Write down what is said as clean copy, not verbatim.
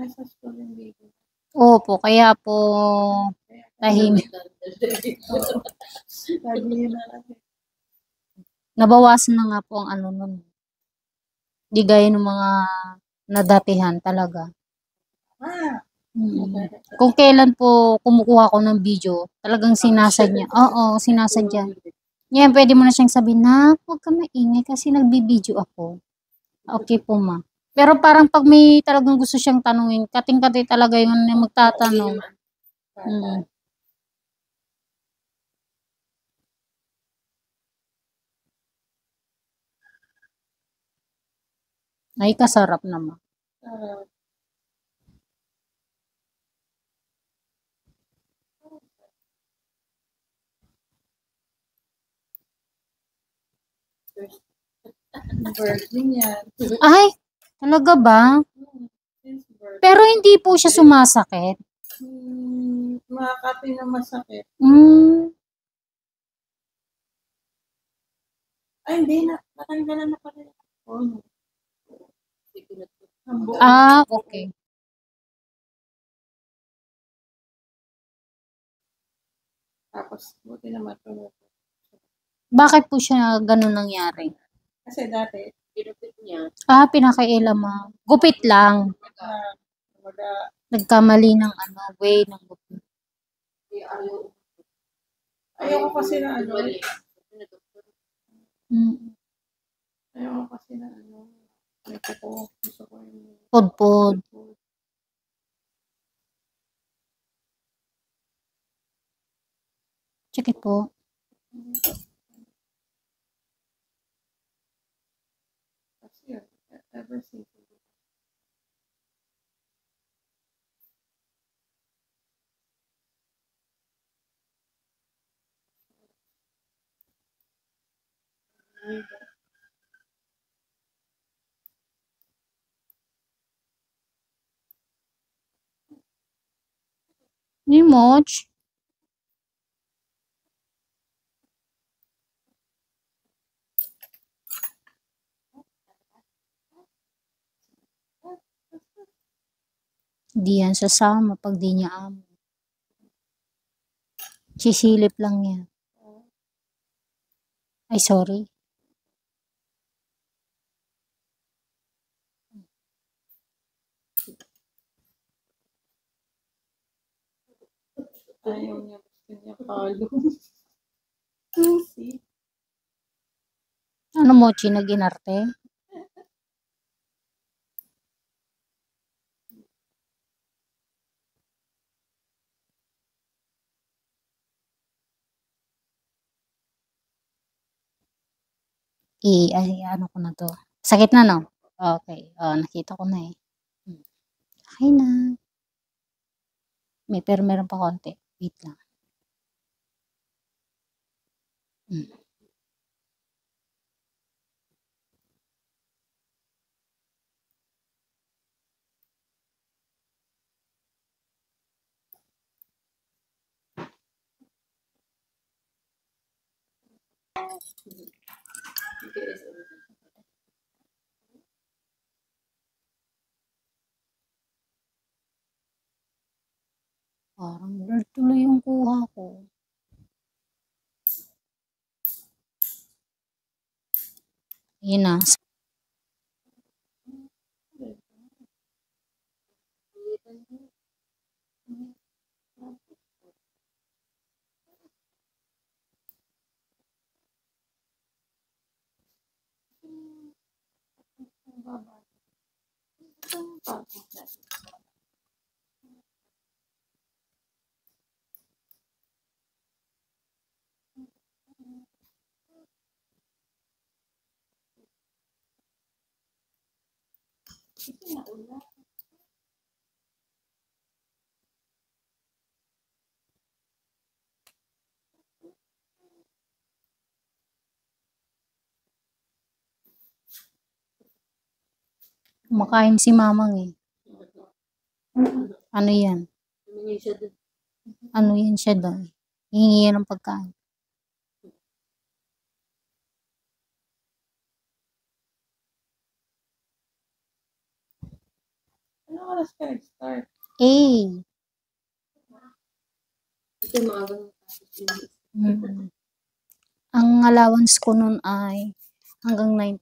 Nasa school yung baby. Opo, kaya po tahimik. Lagi yun na lang. Nabawasan na nga po ang ano nun. Di gaya ng mga nadatihan talaga. Kung kailan po kumukuha ko ng video, talagang sinasadya. Oo, sinasadya. Ngayon, pwede mo na siyang sabihin na, huwag ka maingay kasi nagbibideo ako. Okay po, ma. Pero parang pag may talagang gusto siyang tanungin, kating-kati talaga yung magtatanong. Ay, kasarap naman. Birthday yan. Ay, talaga ba? Pero hindi po siya sumasakit. Makakapi na masakit. Ay, hindi na. Natanggalan na pala. Okay. Tapos, buti naman tulog. Bakit po siya ganun nangyari? Kasi dati, pinupit niya. Pinakailam mo. Gupit lang. Nagkamali ng way ng gupit. Ayoko kasi na ano. Ayoko kasi na ano. Gusto ko yung Pod-pod. Check po. Kasi ever since. Ni Moch. Di yan sasama pag di niya amo. Sisilip lang yan. Ay, sorry. Ayaw niya. Gusto niya palo. Ano Mochi na ginarte? Ano ko na to. Sakit na, no? Okay. Nakita ko na eh. Okay na. Pero meron pa konti. Wait lang. Parang blur tuloy yung kuha ko. Yun na. Kumakain si Mamang eh. Ano yan? Ano yan siya doon? Hihingi yan ng pagkain. Anong oras ka nag-start? Eh. Ito maagang Ang allowance ko nun ay hanggang 9